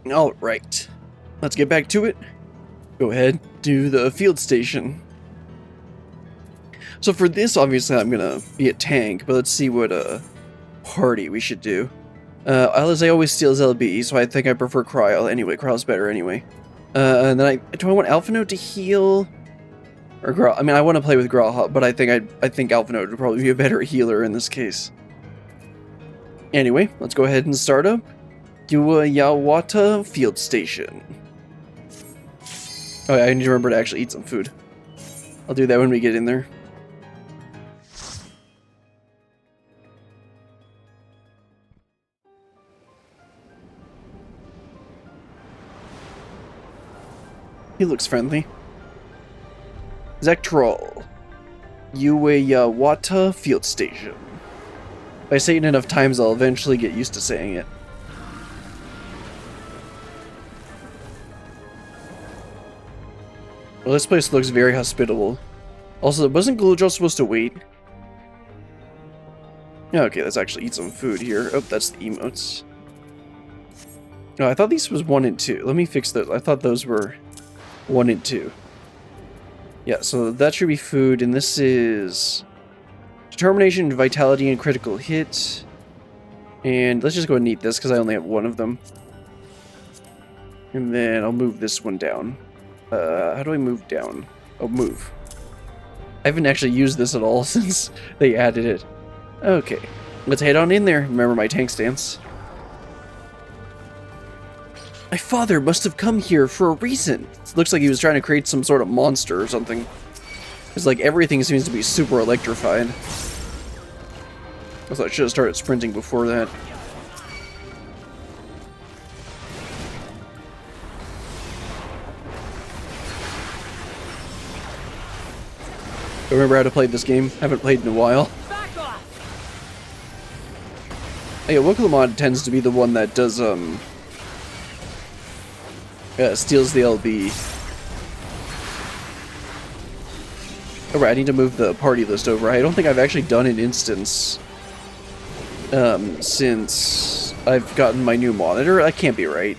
Alright, let's get back to it. Go ahead, do the field station. So for this, obviously I'm gonna be a tank, but let's see what party we should do. Alize always steals LB, so I think I prefer Cryle. Anyway, Cryle's better anyway. And then do I want Alphinaud to heal? Or Growl? I mean, I want to play with Growl, but I think Alphinaud would probably be a better healer in this case. Anyway, let's go ahead and start up Yuweyawata field station. Oh yeah, I need to remember to actually eat some food. I'll do that when we get in there. He looks friendly. Zektrol. Yuweyawata field station. If I say it enough times, I'll eventually get used to saying it. Well, this place looks very hospitable. Also, wasn't Gulool Ja supposed to wait? Yeah, okay, let's actually eat some food here. Oh, that's the emotes. Oh, I thought these was 1 and 2. Let me fix those. I thought those were 1 and 2. Yeah, so that should be food, and this is determination, vitality, and critical hit. And let's just go ahead and eat this because I only have 1 of them. And then I'll move this one down. How do I move down? Oh, move. I haven't actually used this at all since they added it. Okay, let's head on in there. Remember my tank stance. My father must have come here for a reason. It looks like he was trying to create some sort of monster or something. It's like everything seems to be super electrified. I thought I should have started sprinting before that. I remember how to play this game. Haven't played in a while. Yeah, Gulool tends to be the one that does steals the LB. Alright, I need to move the party list over. I don't think I've actually done an instance since I've gotten my new monitor. That can't be right.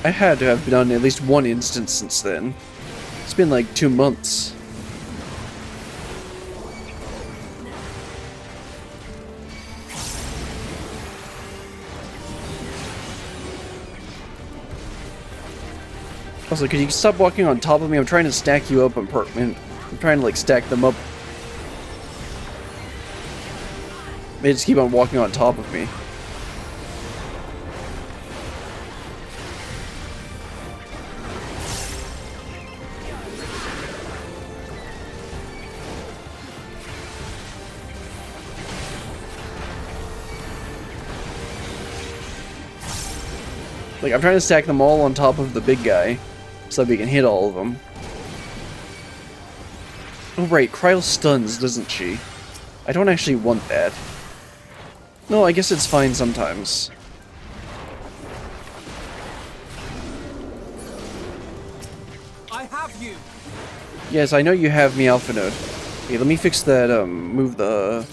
I had to have done at least 1 instance since then. It's been like 2 months. Also, could you stop walking on top of me? I'm trying to stack you up. I'm trying to like stack them up. They just keep on walking on top of me. Like, I'm trying to stack them all on top of the big guy, so that we can hit all of them. Oh right, Cryle stuns, doesn't she? I don't actually want that. No, I guess it's fine sometimes. I have you. Yes, I know you have me, Alphinaud. Okay, let me fix that, move the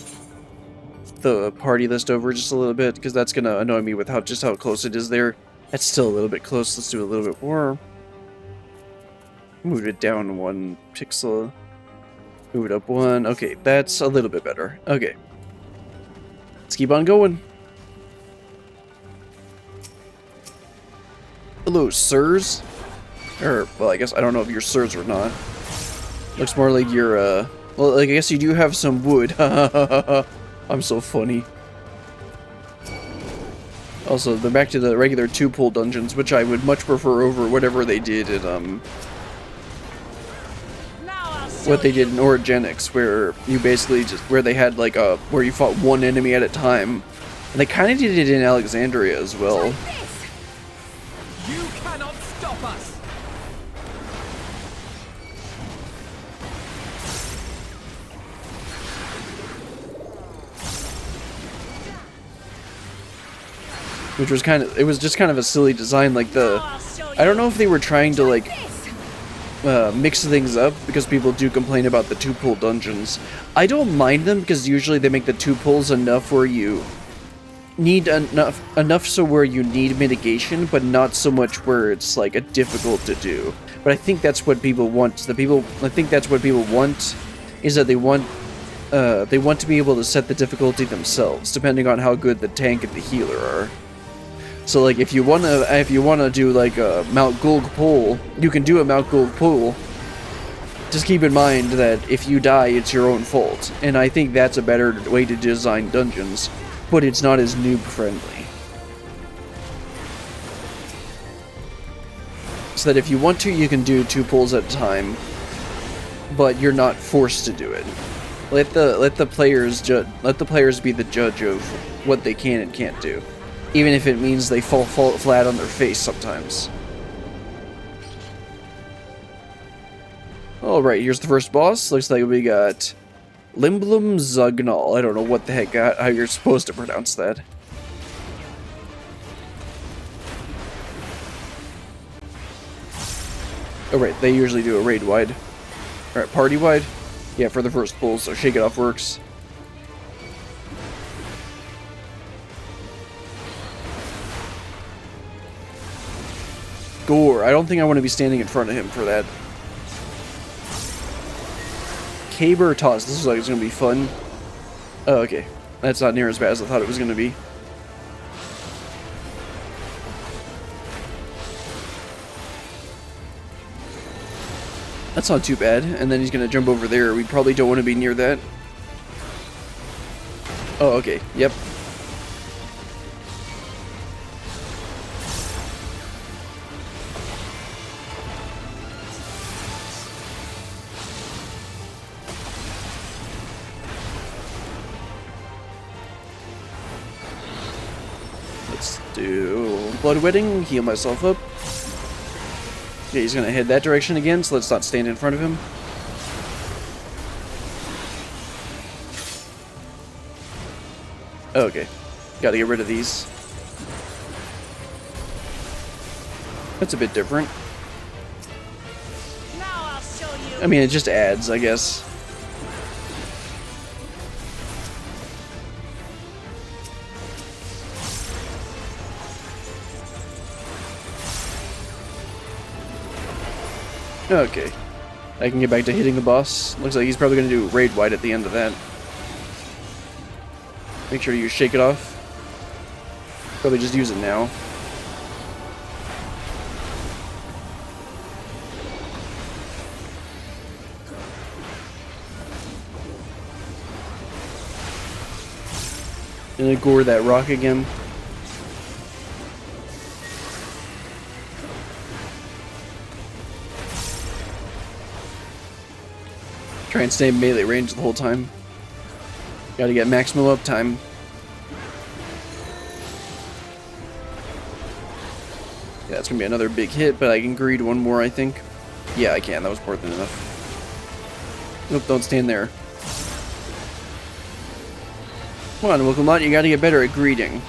party list over just a little bit, because that's gonna annoy me with how close it is there. That's still a little bit close. Let's do a little bit more. Move it down 1 pixel. Move it up 1. Okay, that's a little bit better. Okay. Let's keep on going. Hello, sirs. Or, well, I guess I don't know if you're sirs or not. Looks more like you're, well, like, I guess you do have some wood. I'm so funny. Also, they're back to the regular 2-pool dungeons, which I would much prefer over whatever they did in, what they did in Origenics, where you basically just, where they had, like, where you fought 1 enemy at a time. And they kind of did it in Alexandria as well. You cannot stop us. Which was it was just kind of a silly design, like I don't know if they were trying to, like, mix things up, because people do complain about the 2-pull dungeons. I don't mind them, because usually they make the 2 pulls enough where you need enough so where you need mitigation, but not so much where it's like a difficult to do. But I think that's what people want. I think that's what people want, is that they want to be able to set the difficulty themselves, depending on how good the tank and the healer are. So like if you wanna do like a Mount Gulg pull, you can do a Mount Gulg pull. Just keep in mind that if you die, it's your own fault, and I think that's a better way to design dungeons, but it's not as noob friendly. So that if you want to, you can do 2 pulls at a time, but you're not forced to do it. Let the players be the judge of what they can and can't do, even if it means they fall flat on their face sometimes. Alright, here's the first boss. Looks like we got Limblum Zugnal. I don't know what the heck, how you're supposed to pronounce that. Oh right, they usually do a raid wide. Alright, party wide? Yeah, for the first pull, so Shake It Off works. Gore. I don't think I want to be standing in front of him for that. Caber Toss. This looks like it's going to be fun. Oh, okay. That's not near as bad as I thought it was going to be. That's not too bad. And then he's going to jump over there. We probably don't want to be near that. Oh, okay. Yep. Let's do Bloodwetting, heal myself up. Yeah, he's gonna head that direction again, so let's not stand in front of him. Okay, gotta get rid of these. That's a bit different. Now I'll show you. I mean, it just adds, I guess. Okay. I can get back to hitting the boss. Looks like he's probably going to do raid wide at the end of that. Make sure you shake it off. Probably just use it now. Gonna gore that rock again. Try and stay in melee range the whole time. Gotta get maximum uptime. Yeah, that's gonna be another big hit, but I can greed one more, I think. Yeah, I can. That was more than enough. Nope, don't stand there. Come on, Gulool Ja, you gotta get better at greeting.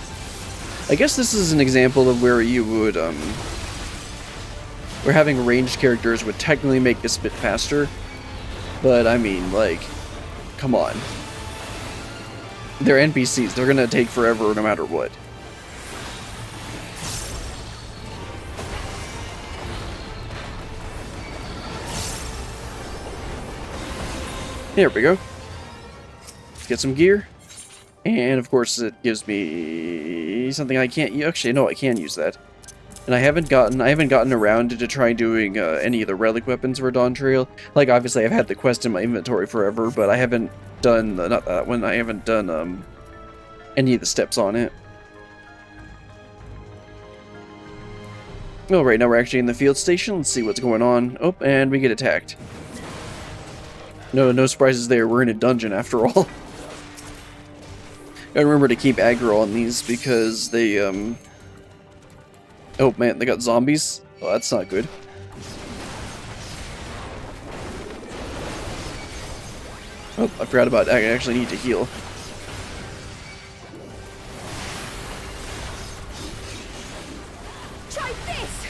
I guess this is an example of where you would, where having ranged characters would technically make this a bit faster. But, I mean, like, come on. They're NPCs. They're gonna take forever no matter what. There we go. Get some gear. And, of course, it gives me something I can't... Actually, no, I can use that. And I haven't gotten around to try doing any of the relic weapons for Dawn Trail. Like, obviously, I've had the quest in my inventory forever, but I haven't done, not that one, I haven't done any of the steps on it. Alright, now we're actually in the field station. Let's see what's going on. Oh, and we get attacked. No surprises there. We're in a dungeon, after all. Gotta remember to keep aggro on these, because they, oh man, they got zombies? Oh, that's not good. Oh, I forgot about that. I actually need to heal. Try this.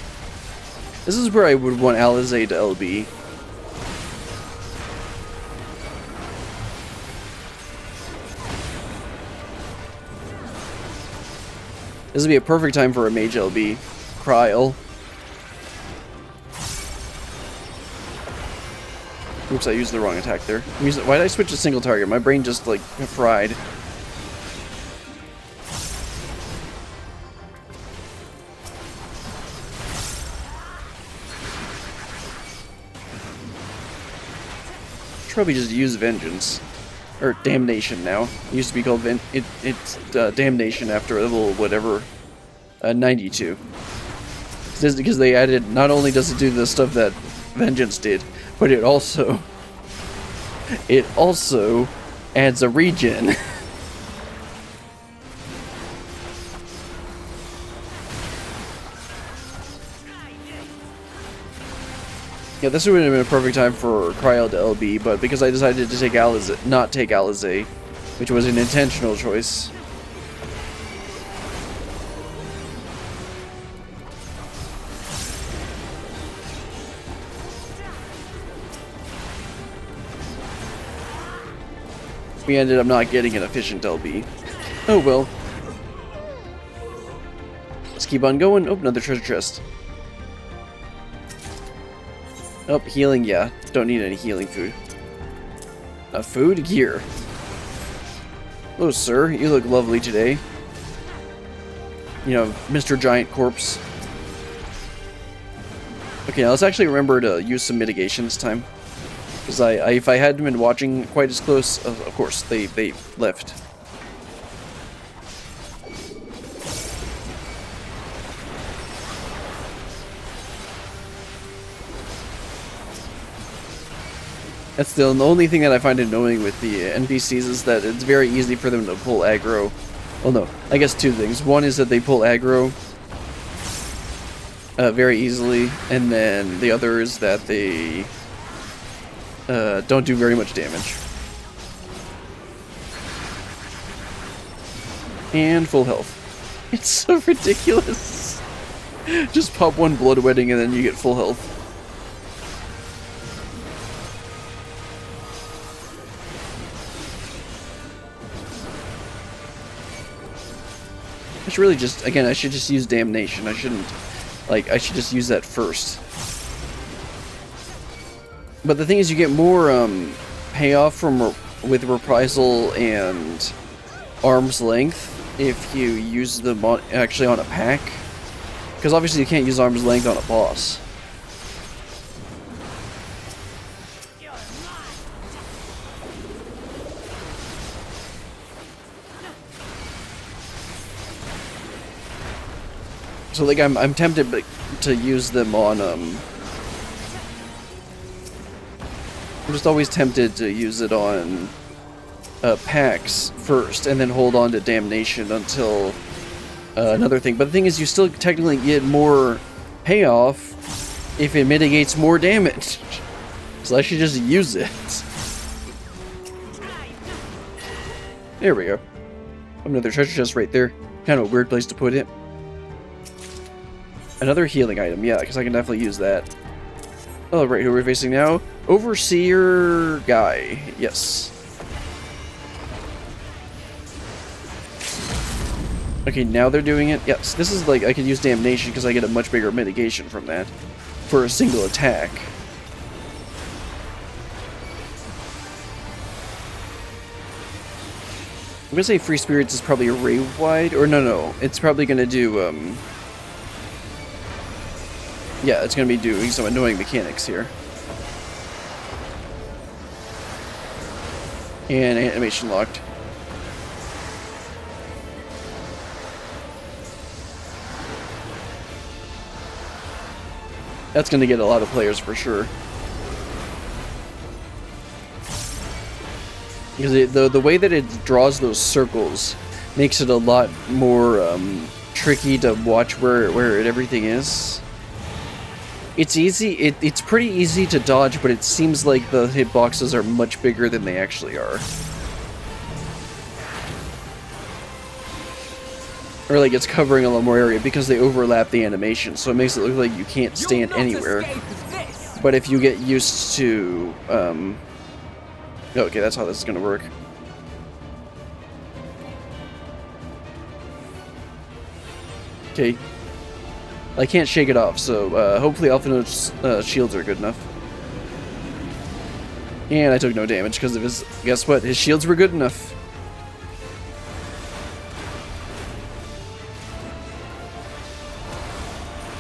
This is where I would want Alizé to LB. This would be a perfect time for a mage LB. Cryle. Oops, I used the wrong attack there. Why did I switch to single target? My brain just, like, fried. Should probably just use Vengeance. Or Damnation now. It used to be called Damnation after level whatever. 92. Because they added, not only does it do the stuff that Vengeance did, but it also adds a regen. Yeah, this would have been a perfect time for Cryo to LB, but because I decided to take not take Alizé, which was an intentional choice. We ended up not getting an efficient LB. Oh well. Let's keep on going. Oh, another treasure chest. Oh, healing, yeah. Don't need any healing food. Food? Gear. Hello, sir. You look lovely today. You know, Mr. Giant Corpse. Okay, now let's actually remember to use some mitigation this time. Because if I hadn't been watching quite as close, of course, they left. That's the only thing that I find annoying with the NPCs is that it's very easy for them to pull aggro. Well, no, I guess two things. One is that they pull aggro very easily, and then the other is that they don't do very much damage. And full health. It's so ridiculous. Just pop one bloodwetting and then you get full health. I should really just, again, I should just use Damnation. I shouldn't, like, I should just use that first. But the thing is, you get more payoff with Reprisal and Arm's Length if you use them actually on a pack. Because obviously you can't use Arm's Length on a boss. So like I'm tempted to use them on I'm just always tempted to use it on packs first and then hold on to Damnation until another thing. But the thing is, you still technically get more payoff if it mitigates more damage. So I should just use it. There we go. Another treasure chest right there. Kind of a weird place to put it. Another healing item, yeah, because I can definitely use that. Oh, right, who are we facing now? Overseer guy, yes. Okay, now they're doing it. Yes, this is like, I could use Damnation because I get a much bigger mitigation from that for a single attack. I'm gonna say Free Spirits is probably array wide, or no, it's probably gonna do, yeah, it's going to be doing some annoying mechanics here. And animation locked. That's going to get a lot of players for sure. Because the way that it draws those circles makes it a lot more tricky to watch where everything is. It's easy, it's pretty easy to dodge, but it seems like the hitboxes are much bigger than they actually are. Or like it's covering a lot more area because they overlap the animation, so it makes it look like you can't stand anywhere. But if you get used to, okay, that's how this is gonna work. Okay. I can't shake it off, so hopefully Alphinaud's shields are good enough. And I took no damage because of his... Guess what? His shields were good enough.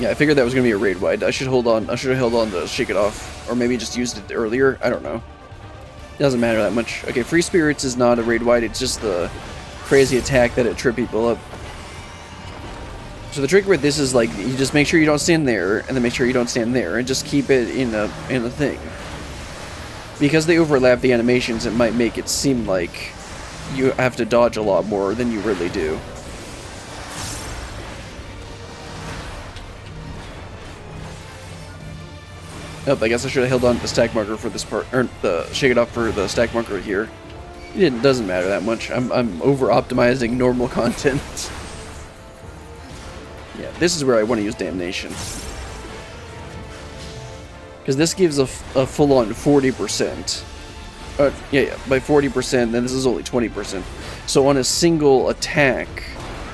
Yeah, I figured that was going to be a raid wide. I should hold on. I should have held on to shake it off. Or maybe just used it earlier. I don't know. It doesn't matter that much. Okay, Free Spirits is not a raid wide. It's just the crazy attack that it trip people up. So the trick with this is like you just make sure you don't stand there, and then make sure you don't stand there, and just keep it in a thing. Because they overlap the animations, it might make it seem like you have to dodge a lot more than you really do. Oh, I guess I should have held on to the stack marker for this part, or the shake it off for the stack marker here. It doesn't matter that much. I'm over optimizing normal content. Yeah, this is where I want to use Damnation. Because this gives a full-on 40%. Yeah, by 40%, then this is only 20%. So on a single attack,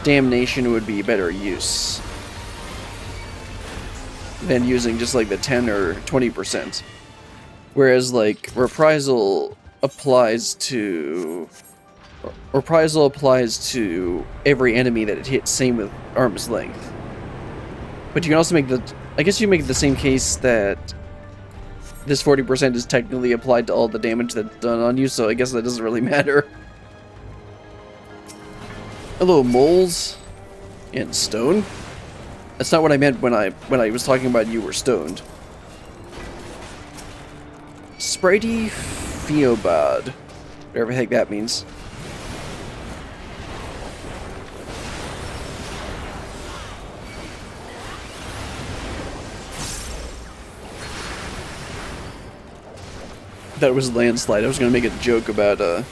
Damnation would be better use than using just like the 10 or 20%. Whereas like Reprisal applies to every enemy that it hits, same with Arm's Length. But you can also make I guess you make the same case that this 40% is technically applied to all the damage that's done on you, so I guess that doesn't really matter. Hello, moles and stone. That's not what I meant when I was talking about you were stoned. Spritey Theobad. Whatever the heck that means. That was landslide. I was gonna make a joke about the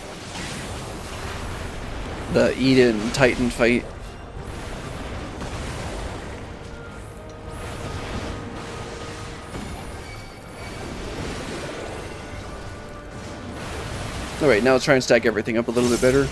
Eden Titan fight. Alright, now let's try and stack everything up a little bit better.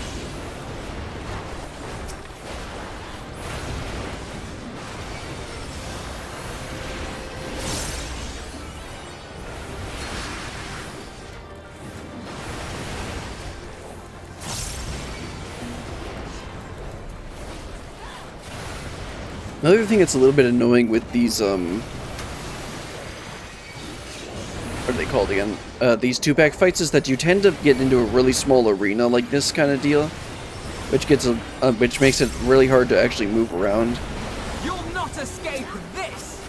Another thing that's a little bit annoying with these, what are they called again? These 2-pack fights is that you tend to get into a really small arena like this kind of deal, which makes it really hard to actually move around. You'll not escape this.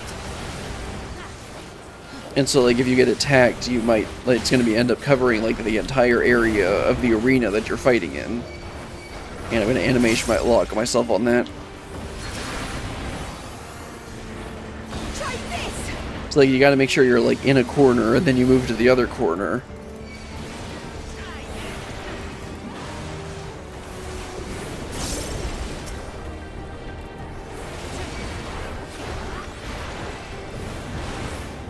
And so, like, if you get attacked, you might, like, it's going to end up covering like the entire area of the arena that you're fighting in. And I'm going to animation my lock myself on that. So like you gotta make sure you're like in a corner and then you move to the other corner.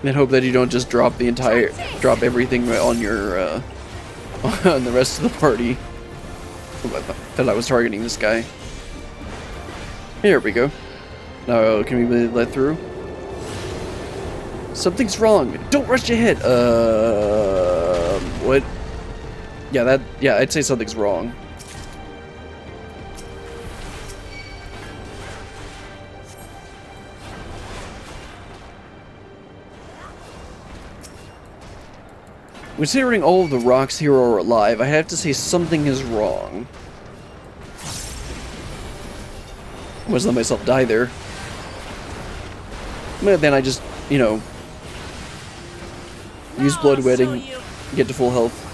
And hope that you don't just drop everything on your on the rest of the party. That I was targeting this guy. Here we go. Now can we let through? Something's wrong. Don't rush ahead. What? Yeah, I'd say something's wrong. Considering all of the rocks here are alive, I have to say something is wrong. I must let myself die there. But then I just, you know, use Blood Wedding, get to full health.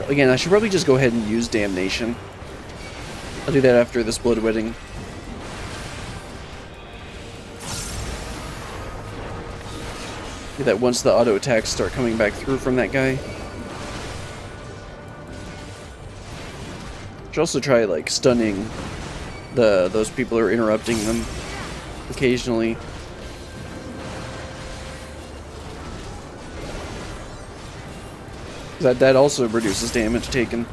Again, I should probably just go ahead and use Damnation. I'll do that after this Blood Wedding. Do that once the auto attacks start coming back through from that guy. Should also try like stunning those people who are interrupting them. occasionally. That also reduces damage taken.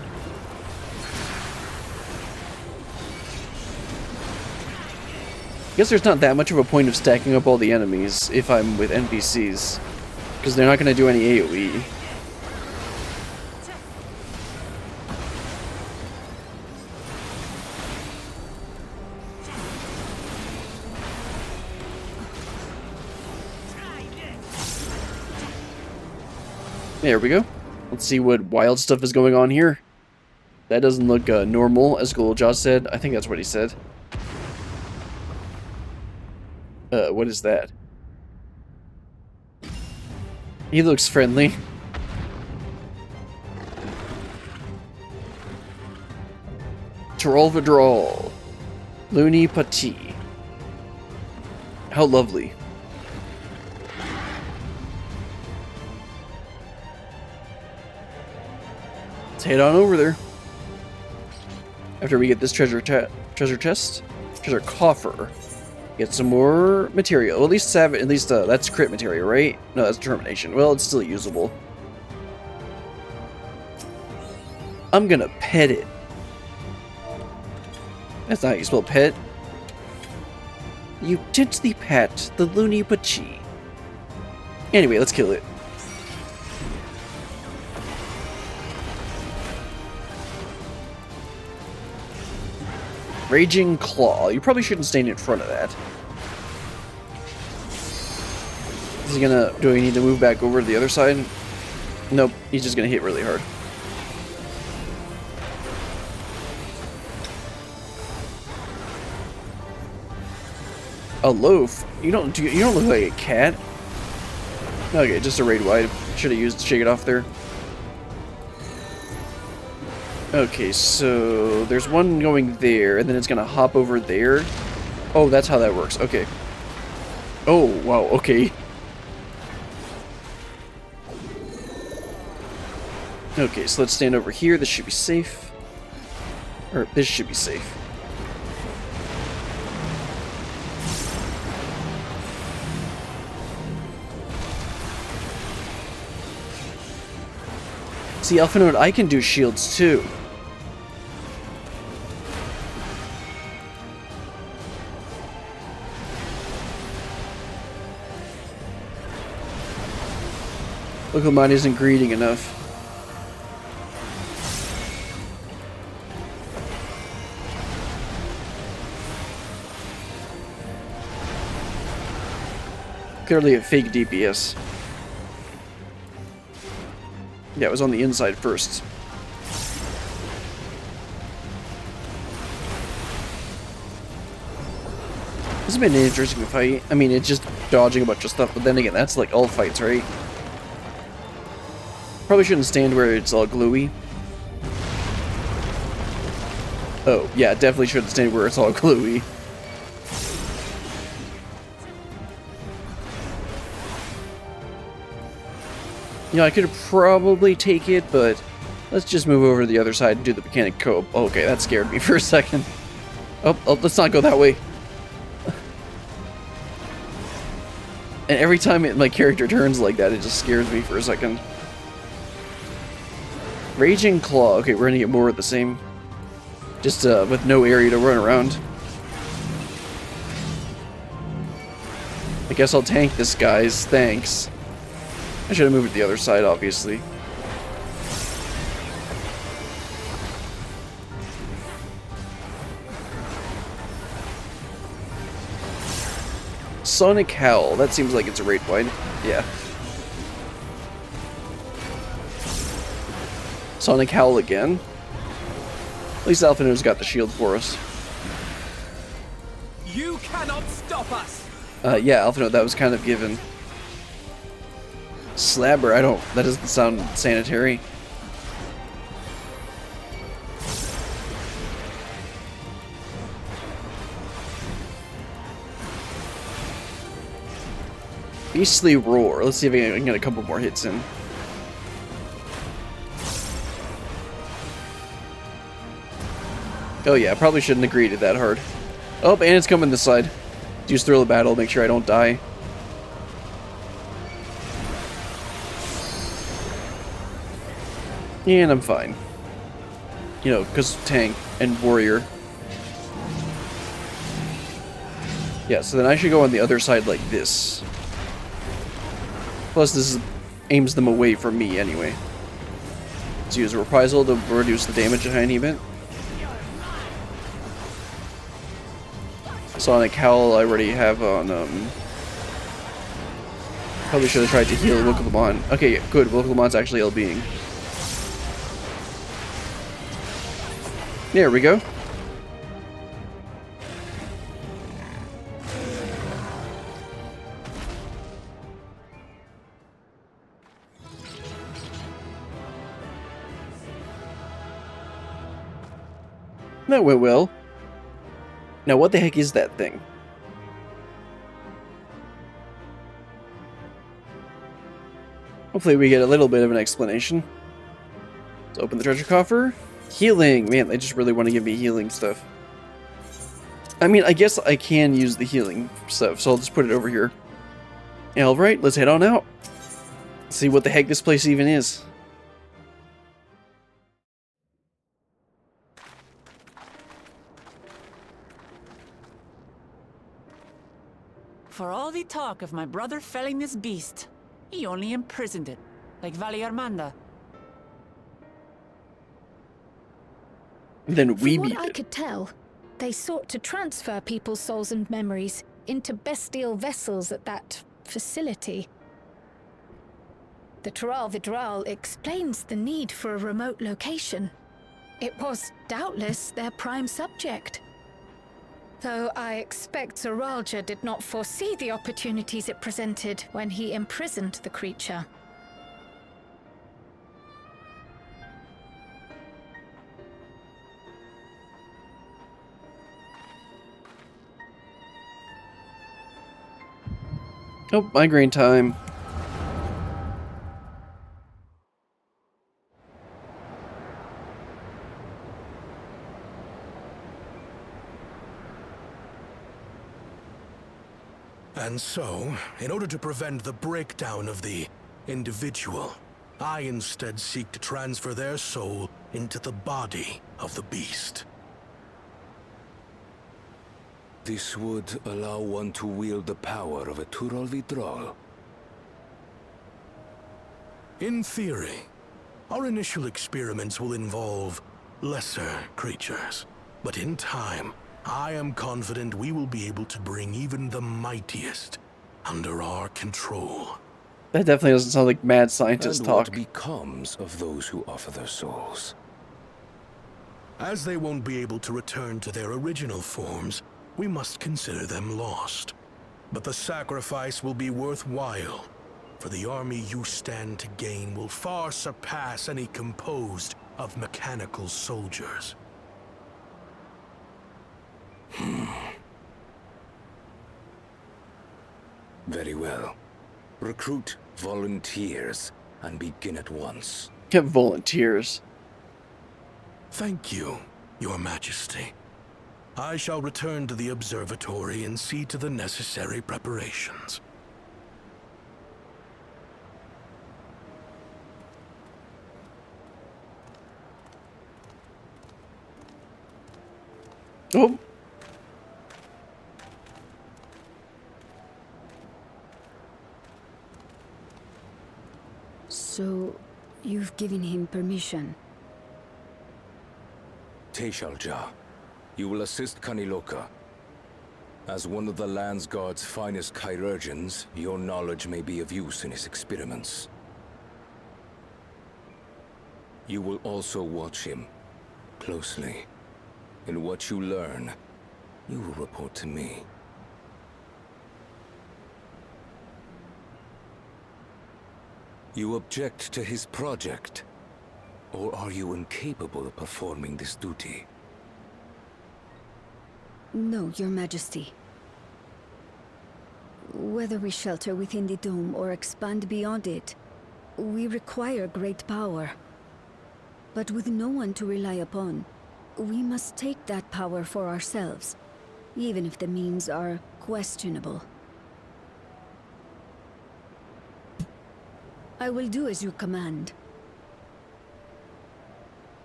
I guess there's not that much of a point of stacking up all the enemies if I'm with NPCs, because they're not going to do any AoE. There we go. Let's see what wild stuff is going on here. That doesn't look normal, as Gulool Ja said. I think that's what he said. What is that? He looks friendly. Zoraal. Looney Pati. How lovely. Let's head on over there. After we get this treasure coffer. Get some more material. Well, at least that's crit material, right? No, that's determination. Well, it's still usable. I'm gonna pet it. That's not how you spell pet. You gently pat the Looney Pati. Anyway, let's kill it. Raging Claw. You probably shouldn't stand in front of that. Is he gonna... Do we need to move back over to the other side? Nope. He's just gonna hit really hard. A loaf? You don't look like a cat. Okay, just a raid wide. Should have used Shake It Off there. Okay, so there's one going there, and then it's gonna hop over there. Oh, that's how that works. Okay. Oh, wow, okay. Okay, so let's stand over here. This should be safe. Or, this should be safe. See, Alpha Node, I can do shields too. Look, mine isn't greeting enough. Clearly a fake DPS. Yeah, it was on the inside first. This has been an interesting fight. I mean, it's just dodging a bunch of stuff, but then again, that's like all fights, right? Probably shouldn't stand where it's all gluey. Oh, yeah, definitely shouldn't stand where it's all gluey. You know, I could probably take it, but let's just move over to the other side and do the mechanic co-op. Okay, that scared me for a second. Oh, let's not go that way. And every time my character turns like that, it just scares me for a second. Raging Claw. Okay, we're gonna get more of the same. Just with no area to run around. I guess I'll tank this, guys. Thanks. I should have moved to the other side, obviously. Sonic Howl. That seems like it's a raid wide. Yeah. Sonic Howl again. At least Alpha Node's got the shield for us. You cannot stop us. Yeah, Alpha Node, that was kind of given. Slabber, that doesn't sound sanitary. Beastly Roar. Let's see if I can get a couple more hits in. Oh yeah, I probably shouldn't have greeted that hard. Oh, and it's coming this side. Use thrill of battle, make sure I don't die. And I'm fine. You know, because tank and warrior. Yeah, so then I should go on the other side like this. Plus, this aims them away from me anyway. Let's use a reprisal to reduce the damage a tiny bit. Sonic Howl I already have on, probably should have tried to heal Wilkelamon. Okay, good, Wilkelamon's actually LBing. There we go. That went well. Now, what the heck is that thing? Hopefully we get a little bit of an explanation. Let's open the treasure coffer. Healing! Man, they just really want to give me healing stuff. I mean, I guess I can use the healing stuff, so I'll just put it over here. Alright, let's head on out. See what the heck this place even is. For all the talk of my brother felling this beast, he only imprisoned it, like Valley Armanda. Then we From beat what I it. could tell, they sought to transfer people's souls and memories into bestial vessels at that facility. The Zoraal explains the need for a remote location. It was doubtless their prime subject. Though I expect Zoraal Ja did not foresee the opportunities it presented when he imprisoned the creature. Oh, migraine time. And so, in order to prevent the breakdown of the individual, I instead seek to transfer their soul into the body of the beast. This would allow one to wield the power of a Zoraal. In theory, our initial experiments will involve lesser creatures. But in time, I am confident we will be able to bring even the mightiest under our control. That definitely doesn't sound like mad scientist And talk. what becomes of those who offer their souls? As they won't be able to return to their original forms, we must consider them lost. But the sacrifice will be worthwhile, for the army you stand to gain will far surpass any composed of mechanical soldiers. Very well. Recruit volunteers and begin at once. Get volunteers. Thank you, Your Majesty. I shall return to the observatory and see to the necessary preparations. Oh. So, you've given him permission? Ja, you will assist Kaniloka. As one of the Land's Guard's finest chirurgeons, your knowledge may be of use in his experiments. You will also watch him closely. In what you learn, you will report to me. You object to his project? Or are you incapable of performing this duty? No, Your Majesty. Whether we shelter within the dome or expand beyond it, we require great power. But with no one to rely upon, we must take that power for ourselves. even if the means are questionable. I will do as you command.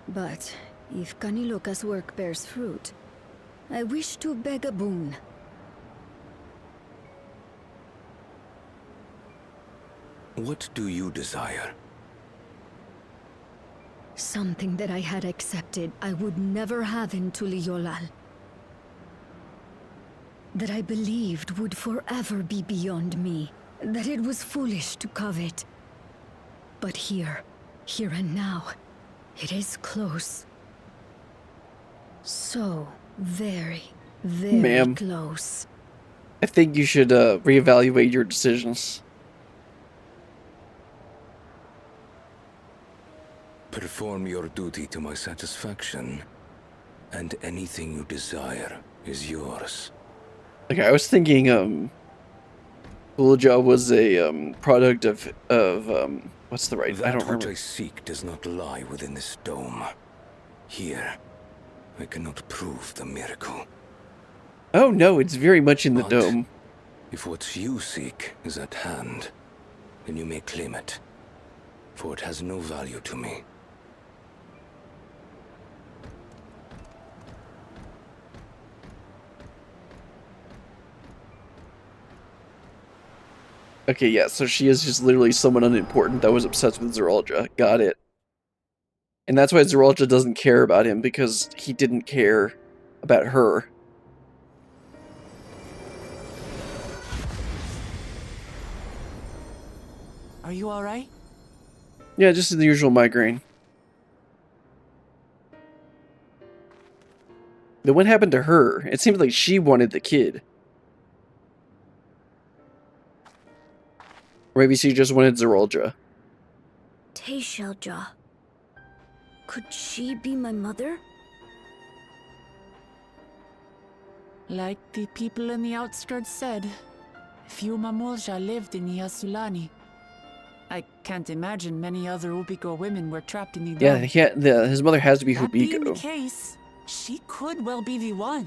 But if Kaniloka's work bears fruit, I wish to beg a boon. What do you desire? Something that I had accepted I would never have in Tuliyollal. That I believed would forever be beyond me. That it was foolish to covet. But here and now, it is close. So very, very Ma'am. close. I think you should reevaluate your decisions. Perform your duty to my satisfaction, and anything you desire is yours. Okay, I was thinking, Gulool Ja was a product of what's the right? I don't That which remember. I seek does not lie within this dome. Here, I cannot prove the miracle. Oh no, it's very much in the But dome. if what you seek is at hand, then you may claim it, for it has no value to me. Okay, yeah, so she is just literally someone unimportant that was obsessed with Zoraal Ja. Got it. And that's why Zoraal Ja doesn't care about him, because he didn't care about her. Are you alright? Yeah, just the usual migraine. Then what happened to her? It seemed like she wanted the kid. Or maybe she just wanted Zoraal Ja. Teishalja. Could she be my mother? Like the people in the outskirts said, few Mamulja lived in Yasulani. I can't imagine many other Ubiko women were trapped in the dome. Yeah, his mother has to be That being the Hubiko. case, she could well be the one.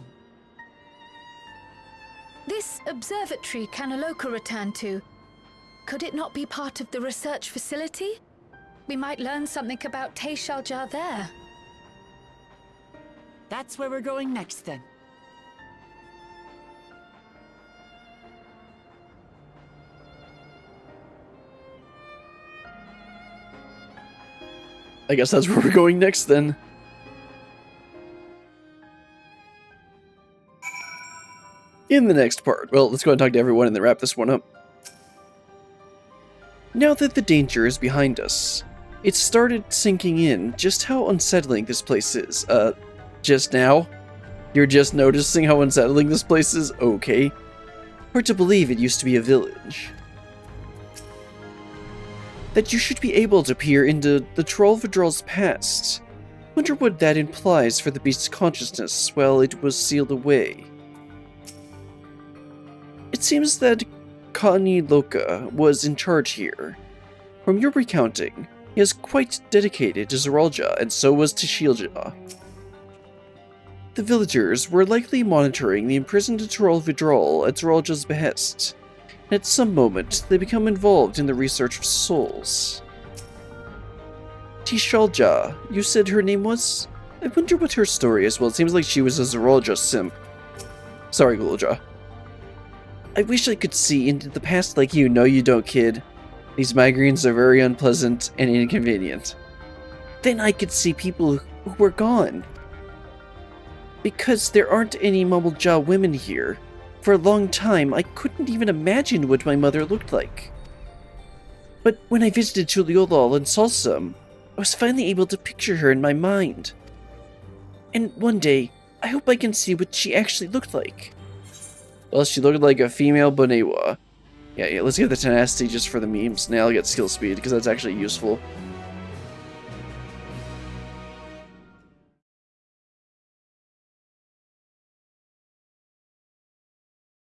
This observatory Kaniloka returned to, could it not be part of the research facility? We might learn something about Teishalja there. That's where we're going next then. I guess that's where we're going next then. In the next part, well, let's go and talk to everyone and then wrap this one up. Now that the danger is behind us, it started sinking in just how unsettling this place is. Just now? You're just noticing how unsettling this place is? Okay. Hard to believe it used to be a village. That you should be able to peer into the Troll Vidrol's past. Wonder what that implies for the beast's consciousness while it was sealed away. It seems that Kaniloka was in charge here. From your recounting, he is quite dedicated to Zoraal Ja, and so was Teishalja. The villagers were likely monitoring the imprisoned Troll Vidrol at Zoraal Ja's behest. At some moment, they become involved in the research of souls. Teishalja, you said her name was? I wonder what her story is. Well, it seems like she was a Zoraal Ja simp. Sorry, Gulool Ja. I wish I could see into the past like you. No, you don't, kid. These migraines are very unpleasant and inconvenient. Then I could see people who were gone. Because there aren't any Mamul Ja women here. For a long time, I couldn't even imagine what my mother looked like. But when I visited Tuliyollal and saw some, I was finally able to picture her in my mind. And one day, I hope I can see what she actually looked like. Well, she looked like a female Bonewa. Yeah, let's get the tenacity just for the memes. Now I'll get skill speed, because that's actually useful.